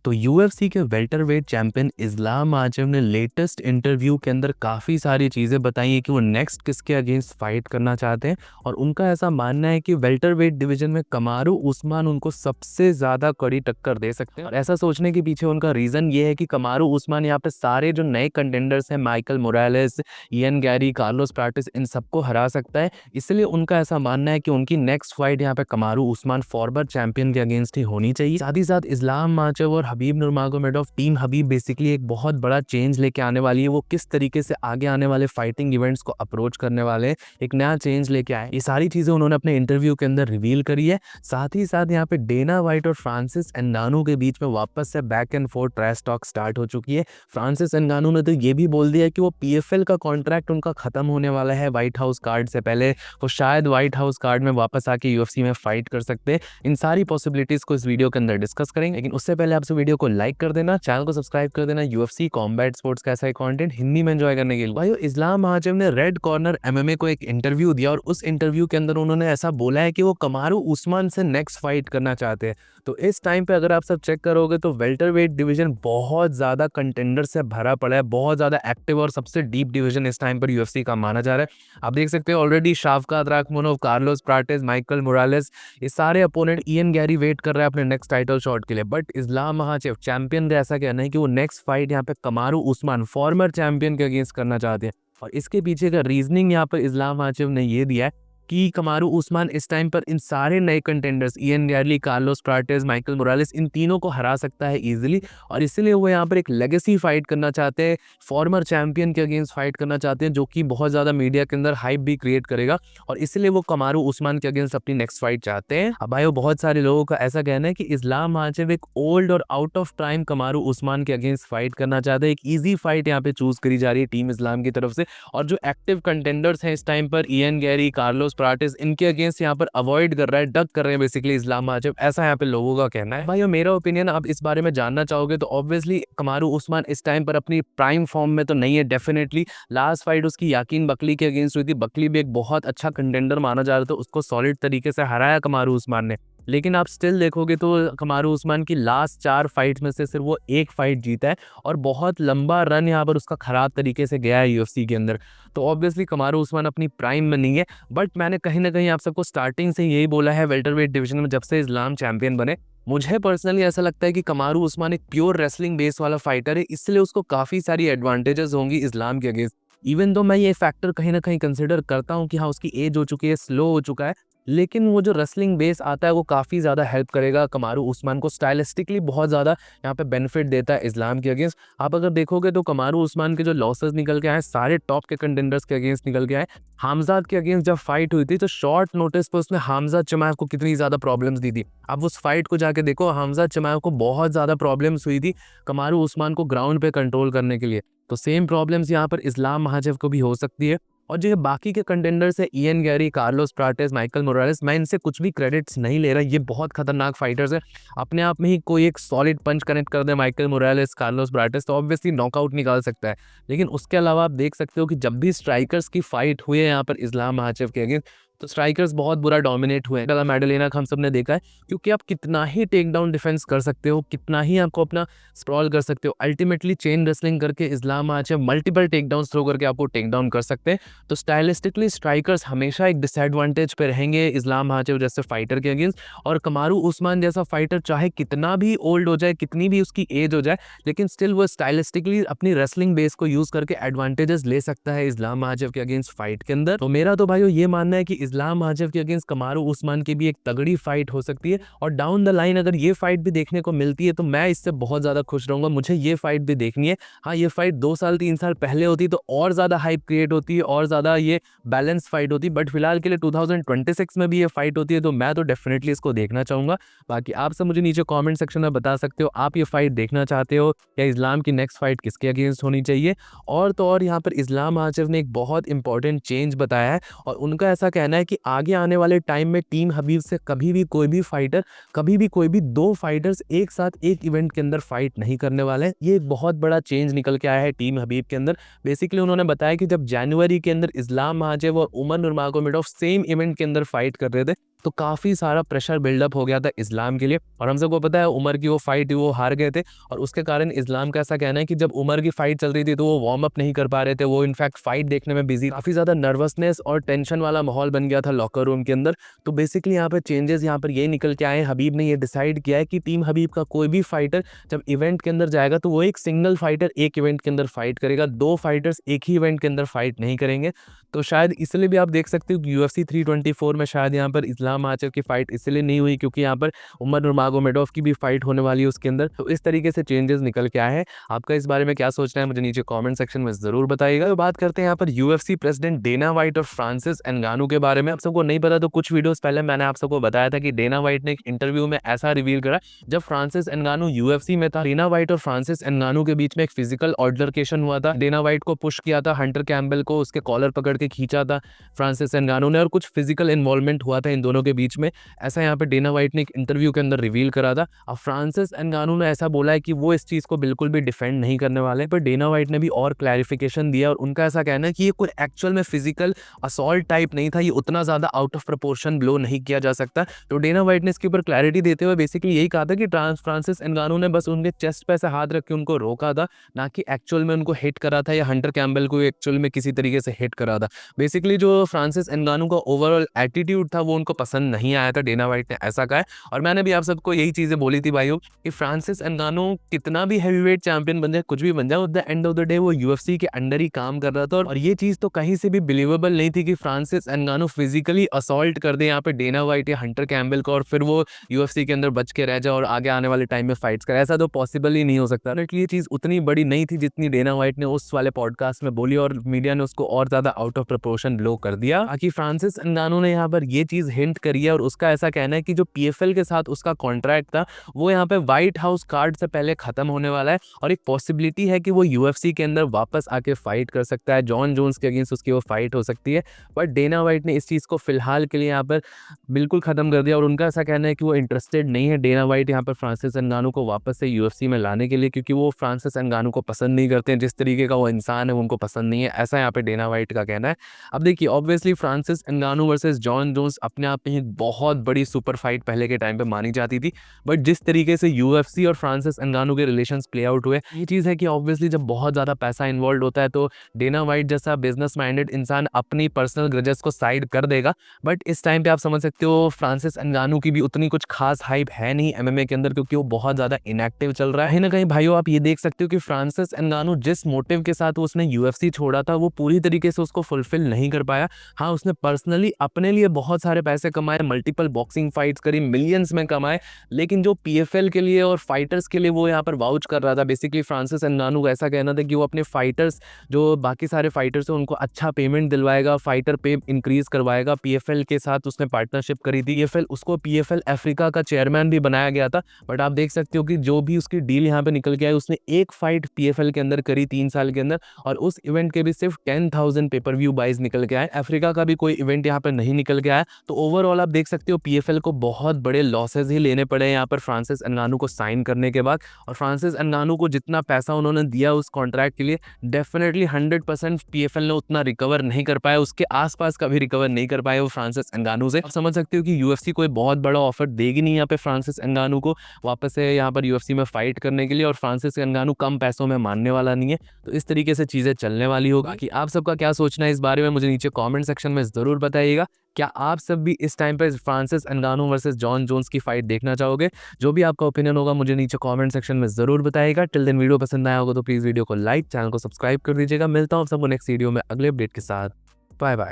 तो यूएफसी के welterweight champion इस्लाम माचेव ने लेटेस्ट इंटरव्यू के अंदर काफ़ी सारी चीज़ें बताई हैं कि वो नेक्स्ट किसके अगेंस्ट फाइट करना चाहते हैं। और उनका ऐसा मानना है कि वेल्टरवेट डिवीजन में कमारू उस्मान उनको सबसे ज़्यादा कड़ी टक्कर दे सकते हैं। और ऐसा सोचने के पीछे उनका रीज़न ये है कि कमारू उस्मान यहाँ पे सारे जो नए कंटेंडर्स हैं, Michael Morales, Ian Gary, Carlos Prates, इन सबको हरा सकता है। इसलिए उनका ऐसा मानना है कि उनकी नेक्स्ट फाइट यहाँ पे कमारू उस्मान फॉरवर चैंपियन के अगेंस्ट ही होनी चाहिए। साथ ही साथ इस्लाम माचेव और हबीब नुरमागोमेडोव टीम हबीब बेसिकली एक बहुत बड़ा चेंज लेके आने वाली है। वो किस तरीके से आगे आने वाले फाइटिंग इवेंट्स को अप्रोच करने वाले हैं, एक नया चेंज लेके आए, ये सारी चीजें उन्होंने अपने इंटरव्यू के अंदर रिवील करी है। साथ ही साथ यहाँ पे डेना वाइट और फ्रांसिस एंगानू के बीच में वापस से back and fourth trash talk start हो चुकी है। फ्रांसिस एंगानू ने तो ये भी बोल दिया कि वो पीएफएल का कॉन्ट्रैक्ट उनका खत्म होने वाला है व्हाइट हाउस कार्ड से पहले। वो शायद व्हाइट हाउस कार्ड में वापस आके यूएफसी में फाइट कर सकते हैं। इन सारी पॉसिबिलिटीज को इस वीडियो के अंदर डिस्कस करेंगे, लेकिन उससे पहले आपसे वीडियो को लाइक कर देना, चैनल को सब्सक्राइब कर देना यूएफसी कॉम्बैट स्पोर्ट्स का ऐसा कंटेंट हिंदी में एंजॉय करने के लिए। भाई इस्लाम माचेव ने रेड कॉर्नर एमएमए को एक इंटरव्यू दिया और उस इंटरव्यू के अंदर उन्होंने ऐसा बोला है कि वो कमारू उस्मान से नेक्स्ट फाइट करना चाहते हैं। तो इस टाइम पे अगर आप सब चेक करोगे तो वेल्टरवेट डिवीजन बहुत ज्यादा कंटेंडर से भरा पड़ा है, बहुत ज्यादा एक्टिव और सबसे डीप डिवीजन इस टाइम पर यूएफसी का माना जा रहा है। आप देख सकते हैं already शाफकात राखमोनोव, Carlos Pratis, Michael Morales, ये सारे अपोनेंट, इयन गैरी वेट कर रहा है अपने नेक्स्ट टाइटल शॉट के लिए। बट इस्लाम माचेव चैंपियन का ऐसा कहना है कि वो नेक्स्ट फाइट यहाँ पे कमारू उस्मान फॉर्मर चैंपियन के अगेंस्ट करना चाहते हैं। और इसके पीछे का रीजनिंग यहाँ पर इस्लाम माचेव ने ये दिया है कि कमारू उस्मान इस टाइम पर इन सारे नए contenders, Ian Gary, Carlos Pratis, Michael Morales, इन तीनों को हरा सकता है इजीली। और इसलिए वो यहाँ पर एक लेगेसी फाइट करना चाहते हैं, फॉर्मर चैंपियन के अगेंस्ट फाइट करना चाहते हैं, जो कि बहुत ज़्यादा मीडिया के अंदर हाइप भी क्रिएट करेगा। और इसलिए वो कमारू उस्मान के अगेंस्ट अपनी नेक्स्ट फाइट चाहते हैं। अब भाई बहुत सारे लोगों का ऐसा कहना है कि इस्लाम माचेव एक ओल्ड और आउट ऑफ टाइम कमारू उस्मान के अगेंस्ट फाइट करना चाहते हैं। एक ईजी फाइट यहाँ पे चूज करी जा रही है टीम इस्लाम की तरफ से। और जो एक्टिव कंटेंडर्स हैं इस टाइम पर, इयन गैरी, कार्लोस प्राटिस, इनके अगेंस्ट यहाँ पर अवॉइड कर रहा है, डक कर रहे हैं बेसिकली इस्लाम माचेव, ऐसा यहाँ पे लोगों का कहना है। भाई और मेरा ओपिनियन आप इस बारे में जानना चाहोगे तो ऑब्वियसली कमारू उस्मान इस टाइम पर अपनी प्राइम फॉर्म में तो नहीं है। डेफिनेटली लास्ट फाइट उसकी याकीन बकली के अगेंस्ट हुई थी। बकली भी एक बहुत अच्छा कंटेंडर माना जा रहा था, उसको सॉलिड तरीके से हराया कमारू उस्मान ने। लेकिन आप स्टिल देखोगे तो कमारू उस्मान की लास्ट 4 फाइट्स में से सिर्फ वो एक फाइट जीता है और बहुत लंबा रन यहाँ पर उसका खराब तरीके से गया है यूएफसी के अंदर। तो ऑब्वियसली कमारू उस्मान अपनी प्राइम में नहीं है। बट मैंने कहीं ना कहीं आप सबको स्टार्टिंग से यही बोला है, वेल्टरवेट डिवीजन में जब से इस्लाम चैंपियन बने, मुझे पर्सनली ऐसा लगता है कि कमारू उस्मान एक प्योर रेसलिंग बेस वाला फाइटर है, इसलिए उसको काफ़ी सारी एडवांटेजेस होंगी इस्लाम के अगेंस्ट। इवन दो मैं ये फैक्टर कहीं ना कहीं कंसिडर करता हूँ कि हाँ उसकी एज हो चुकी है, स्लो हो चुका है, लेकिन वो जो रेसलिंग बेस आता है वो काफ़ी ज़्यादा हेल्प करेगा कमारू उस्मान को। स्टाइलिस्टिकली बहुत ज़्यादा यहाँ पे बेनिफिट देता है इस्लाम के अगेंस्ट। आप अगर देखोगे तो कमारू उस्मान के जो लॉसेस निकल के आए सारे टॉप के कंटेंडर्स के अगेंस्ट निकल के आए। हमजाद के अगेंस्ट जब फाइट हुई थी तो शॉर्ट नोटिस पर उसने हमजाद चमायव को कितनी ज़्यादा प्रॉब्लम्स दी थी। अब उस फाइट को जाके देखो, हमजाद चमायव को बहुत ज़्यादा प्रॉब्लम्स हुई थी कमारू उस्मान को ग्राउंड पे कंट्रोल करने के लिए। तो सेम प्रॉब्लम्स यहाँ पर इस्लाम माचेव को भी हो सकती है। और जो ये बाकी के कंटेंडर्स है, Ian Gary, Carlos Pratis, Michael Morales, मैं इनसे कुछ भी क्रेडिट्स नहीं ले रहा, ये बहुत खतरनाक फाइटर्स है। अपने आप में ही कोई एक सॉलिड पंच कनेक्ट कर दे माइकल मोरालेस, कार्लोस प्राटिस, तो ऑब्वियसली नॉकआउट निकाल सकता है। लेकिन उसके अलावा आप देख सकते हो कि जब भी स्ट्राइकर्स की फाइट हुई है यहाँ पर इस्लाम माचेव के अगेंस्ट, तो स्ट्राइकर्स बहुत बुरा डोमिनेट हुए हैं। मेडलिना हम सब ने देखा है, क्योंकि आप कितना ही टेक डाउन डिफेंस कर सकते हो, कितना ही आपको अपना स्प्रॉल कर सकते हो, अल्टीमेटली चेन रेसलिंग करके इस्लाम माचेव मल्टीपल टेक डाउन थ्रो करके आपको टेक डाउन कर सकते हैं। तो स्टाइलिस्टिकली स्ट्राइकर्स हमेशा एक डिसएडवांटेज पे रहेंगे इस्लाम माचेव जैसे फाइटर के अगेंस्ट। और कमारू उस्मान जैसा फाइटर चाहे कितना भी ओल्ड हो जाए, कितनी भी उसकी एज हो जाए, लेकिन स्टिल वो स्टाइलिस्टिकली अपनी रेसलिंग बेस को यूज करके एडवांटेजेस ले सकता है इस्लाम माचेव के अगेंस्ट फाइट के अंदर। तो मेरा तो भाई ये मानना है कि इस्लाम माचेव के अगेंस्ट कमारू उस्मान की भी एक तगड़ी फाइट हो सकती है। और डाउन द लाइन अगर ये फाइट भी देखने को मिलती है तो मैं इससे बहुत ज्यादा खुश रहूंगा। मुझे ये फाइट भी देखनी है। हाँ ये फाइट 2 साल 3 साल पहले होती तो और ज्यादा हाइप क्रिएट होती है, और ज्यादा ये बैलेंस फाइट होती, बट फिलहाल के लिए 2026 में भी ये फाइट होती है, तो मैं तो डेफिनेटली इसको देखना चाहूंगा। बाकी आप सब मुझे नीचे कमेंट सेक्शन में बता सकते हो आप ये फाइट देखना चाहते हो या इस्लाम की नेक्स्ट फाइट किसके अगेंस्ट होनी चाहिए। और तो और यहाँ पर इस्लाम माचेव ने एक बहुत इंपॉर्टेंट चेंज बताया है, और उनका ऐसा कहना है कि आगे आने वाले टाइम में टीम हबीब से कभी भी कोई भी फाइटर, कभी भी कोई भी 2 फाइटर्स एक साथ एक इवेंट के अंदर फाइट नहीं करने वाले हैं। ये एक बहुत बड़ा चेंज निकल के आया है टीम हबीब के अंदर। बेसिकली उन्होंने बताया कि जब जनवरी के अंदर इस्लाम माचेव और उमर नुरमागोमेडोव सेम इवेंट के अंदर फाइट कर रहे थे, तो काफ़ी सारा प्रेशर बिल्डअप हो गया था इस्लाम के लिए। और हम सबको पता है उमर की वो फाइट वो हार गए थे, और उसके कारण इस्लाम का ऐसा कहना है कि जब उमर की फाइट चल रही थी तो वो वार्म अप नहीं कर पा रहे थे, वो इनफैक्ट फाइट देखने में बिजी, काफ़ी ज़्यादा नर्वसनेस और टेंशन वाला माहौल बन गया था लॉकर रूम के अंदर। तो बेसिकली यहाँ पर चेंजेस यहाँ पर ये निकल के आए, हबीब ने ये डिसाइड किया है कि टीम हबीब का कोई भी फाइटर जब इवेंट के अंदर जाएगा तो वो एक सिंगल फाइटर एक इवेंट के अंदर फाइट करेगा, दो फाइटर्स एक ही इवेंट के अंदर फाइट नहीं करेंगे। तो शायद इसलिए भी आप देख सकते हो कि UFC 324 में शायद यहाँ पर इस्लाम माचेव की फाइट इसलिए नहीं हुई क्योंकि यहाँ पर उमर नुरमागोमेडोव की भी फाइट होने वाली है उसके अंदर। तो इस तरीके से चेंजेस निकल के आए हैं। आपका इस बारे में क्या सोचना है मुझे नीचे कमेंट सेक्शन में जरूर बताइएगा। तो बात करते हैं यहाँ पर UFC प्रेसिडेंट डेना वाइट और फ्रांसिस एनगानू के बारे में। आप सबको नहीं पता तो कुछ वीडियोस पहले मैंने आप सबको बताया था कि डेना वाइट ने एक इंटरव्यू में ऐसा रिवील करा जब फ्रांसिस एनगानू UFC में था, डेना वाइट और फ्रांसिस एनगानू के बीच में एक फिजिकल ऑल्टरकेशन हुआ था। डेना वाइट को पुश किया था, हंटर कैम्बेल को उसके कॉलर पकड़ के खींचा था फ्रांसिस एनगानू ने, और कुछ फिजिकल इन्वॉल्वमेंट हुआ था इन दोनों के बीच में, ऐसा यहाँ पे डेना वाइट ने एक इंटरव्यू के अंदर रिवील करा था। अब फ्रांसिस एनगानू ने ऐसा बोला है कि वो इस चीज़ को बिल्कुल भी डिफेंड नहीं करने वाले, पर डेना वाइट ने भी और क्लैरिफिकेशन दिया और उनका ऐसा कहना है कि ये कोई एक्चुअल में फिजिकल असॉल्ट टाइप नहीं था, ये उतना ज़्यादा आउट ऑफ प्रपोर्शन ब्लो नहीं किया जा सकता। तो डेना वाइट ने इसके ऊपर क्लैरिटी देते हुए बेसिकली यही कहा था कि फ्रांसिस एनगानू ने बस उनके चेस्ट पे ऐसे हाथ रख के उनको रोका था, ना कि एक्चुअल में उनको हिट करा था या हंटर कैम्बेल को एक्चुअल में किसी तरीके से हिट करा था। बेसिकली जो फ्रांसिस एनगानू का ओवरऑल एटीट्यूड था वो उनको पसंद नहीं आया था, डेना वाइट ने ऐसा कहा है। और मैंने भी आप सबको यही चीज़ें बोली थी भाइयों कि फ्रांसिस एनगानू कितना भी हैवीवेट चैंपियन बन जाए, कुछ भी बन जाए, at the end of the day वो UFC के अंडर ही काम कर रहा था। और ये चीज़ तो कहीं से भी बिलीवेबल नहीं थी कि फ्रांसिस एनगानू फिजिकली असॉल्ट कर दे यहाँ पे डेना वाइट या हंटर कैम्बेल को और फिर वो UFC के अंदर बच के रह जाए और आगे आने वाले टाइम में फाइट्स करे। ऐसा तो पॉसिबल ही नहीं हो सकता। लेकिन ये चीज़ उतनी बड़ी नहीं थी जितनी डेना वाइट ने उस वाले पॉडकास्ट में बोली, और मीडिया ने उसको और ज़्यादा आउट ऑफ प्रपोर्शन ब्लो कर दिया। बाकी फ्रांसिस एनगानू ने यहाँ पर ये चीज़ हिंट करी है और उसका ऐसा कहना है कि जो PFL के साथ उसका कॉन्ट्रैक्ट था वो यहाँ पे व्हाइट हाउस कार्ड से पहले खत्म होने वाला है, और एक पॉसिबिलिटी है कि वो UFC के अंदर वापस आके फाइट कर सकता है, जॉन जोन्स के अगेंस्ट उसकी वो फाइट हो सकती है। बट डेना वाइट ने इस चीज़ को फिलहाल के लिए यहाँ पर बिल्कुल खत्म कर दिया, और उनका ऐसा कहना है कि वो इंटरेस्टेड नहीं है डेना वाइट यहाँ पर फ्रांसिस एनगानू को वापस से UFC में लाने के लिए, क्योंकि वो फ्रांसिस एनगानू को पसंद नहीं करते हैं, जिस तरीके का वो इंसान है उनको पसंद नहीं है, ऐसा यहाँ पे डेना वाइट का कहना है। अब देखिए obviously Francis Ngannou versus Jon Jones अपने आप में ही बहुत बड़ी सुपर फाइट पहले के टाइम पे मानी जाती थी, बट जिस तरीके से UFC और फ्रांसिस एनगानू के रिलेशंस प्ले आउट हुए, ये चीज़ है कि ऑब्वियसली जब बहुत ज़्यादा पैसा इन्वॉल्व होता है तो डेना वाइट जैसा बिजनेस माइंडेड इंसान अपनी पर्सनल ग्रजेस को साइड कर देगा। बट इस टाइम पे आप समझ सकते हो फ्रांसिस एनगानू की भी उतनी कुछ खास हाइप है नहीं MMA के अंदर, क्योंकि वो बहुत ज़्यादा इनएक्टिव चल रहा है। कहीं ना कहीं भाइयों आप ये देख सकते हो कि फ्रांसिस एनगानू जिस मोटिव के साथ उसने UFC छोड़ा था वो पूरी तरीके से उसको फुलफिल नहीं कर पाया। हाँ, उसने पर्सनली अपने लिए बहुत सारे पैसे कमाए, मल्टीपल बॉक्सिंग फाइट्स करी, मिलियंस में कमाए, लेकिन जो PFL के लिए और फाइटर्स के लिए वो यहाँ पर वाउच कर रहा था। बेसिकली फ्रांसिस एनगानू का ऐसा कहना था कि वो अपने फाइटर्स जो बाकी सारे फाइटर्स हैं उनको अच्छा पेमेंट दिलवाएगा, फाइटर पे इंक्रीज करवाएगा। PFL के साथ उसने पार्टनरशिप करी थी, उसको PFL अफ्रीका का चेयरमैन भी बनाया गया था। बट आप देख सकते हो कि जो भी उसकी डील यहाँ पे निकल के आई, उसने एक फाइट PFL के अंदर करी 3 साल के अंदर, और उस इवेंट के भी सिर्फ 10,000 पेपर व्यू बाइज निकल के आए। अफ्रीका का भी कोई इवेंट यहाँ पर नहीं निकल के आया। तो ओवरऑल आप देख सकते हो PFL को बहुत बड़े लॉसेज ही लेने पड़े यहाँ पर फ्रांसिस एनगानू को साइन करने के बाद। और फ्रांसिस एनगानू को जितना पैसा उन्होंने दिया उस कॉन्ट्रैक्ट के लिए, डेफिनेटली 100% PFL ने उतना रिकवर नहीं कर पाया, उसके आसपास का भी रिकवर नहीं कर पाया वो फ्रांसिस एनगानू से। आप समझ सकते हो कि UFC कोई बहुत बड़ा ऑफर देगी नहीं यहाँ पे फ्रांसिस एनगानू को वापस से यहाँ पर UFC में फाइट करने के लिए, और फ्रांसिस एनगानू कम पैसों में मानने वाला नहीं है। तो इस तरीके से चीज़ें चलने वाली होगी। बाकी आप सबका क्या सोचना है इस बारे में मुझे नीचे कमेंट सेक्शन में ज़रूर बताइएगा। क्या आप सब भी इस टाइम पे Francis Ngannou versus Jon Jones की फाइट देखना चाहोगे? जो भी आपका ओपिनियन होगा मुझे नीचे कमेंट सेक्शन में ज़रूर बताइएगा। टिल देन वीडियो पसंद आया होगा तो प्लीज़ वीडियो को लाइक, चैनल को सब्सक्राइब कर दीजिएगा। मिलता हूँ आप सबको नेक्स्ट वीडियो में अगले अपडेट के साथ। Bye bye.